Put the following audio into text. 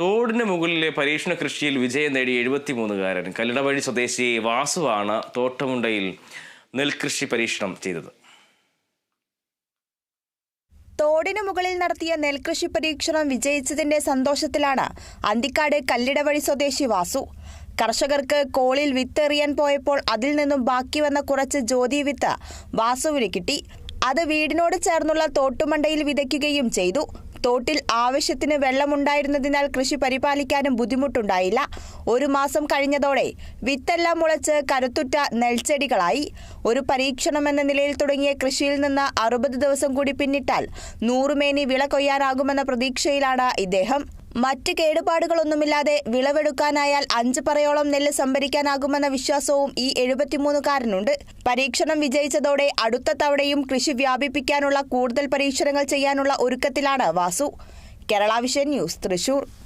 തോടിന് മുകളിലെ പരീക്ഷണ കൃഷിയിൽ വിജയം നേടിയ 73-കാരൻ കല്ലിടവഴി സ്വദേശി വാസുവാണ് തോട്ടമുണ്ടയിൽ നെൽകൃഷി പരീക്ഷണം ചെയ്തത്. തോടിന് മുകളിൽ നടത്തിയ നെൽകൃഷി പരീക്ഷണം വിജയിച്ചതിന്റെ സന്തോഷത്തിലാണ് അന്തിക്കാട് കല്ലിടവഴി സ്വദേശി വാസു. കർഷകർക്ക് കോളിൽ വിത്ത് എറിയാൻ പോയപ്പോൾ അതിൽ നിന്നും ബാക്കി വന്ന കുറച്ച് ജ്യോതി വിത്ത് വാസുവിന് കിട്ടി. അത് വീടിനോട് ചേർന്നുള്ള തോട്ടുമണ്ടയിൽ വിതയ്ക്കുകയും ചെയ്തു. തോട്ടിൽ ആവശ്യത്തിന് വെള്ളമുണ്ടായിരുന്നതിനാൽ കൃഷി പരിപാലിക്കാനും ബുദ്ധിമുട്ടുണ്ടായില്ല. 1 മാസം കഴിഞ്ഞതോടെ വിത്തെല്ലാം മുളച്ച് കരുത്തുറ്റ നെൽച്ചെടികളായി. ഒരു പരീക്ഷണമെന്ന നിലയിൽ തുടങ്ങിയ കൃഷിയിൽ നിന്ന് 60 ദിവസം കൂടി പിന്നിട്ടാൽ 100 മേനി വിള കൊയ്യാനാകുമെന്ന പ്രതീക്ഷയിലാണ് ഇദ്ദേഹം. മറ്റ് കേടുപാടുകളൊന്നുമില്ലാതെ വിളവെടുക്കാനായാൽ 5 പറയോളം നെല്ല് സംഭരിക്കാനാകുമെന്ന വിശ്വാസവും ഈ 73-കാരനുണ്ട്. പരീക്ഷണം വിജയിച്ചതോടെ അടുത്ത തവണയും കൃഷി വ്യാപിപ്പിക്കാനുള്ള കൂടുതൽ പരീക്ഷണങ്ങൾ ചെയ്യാനുള്ള ഒരുക്കത്തിലാണ് വാസു. Kerala vision news, Thrissur.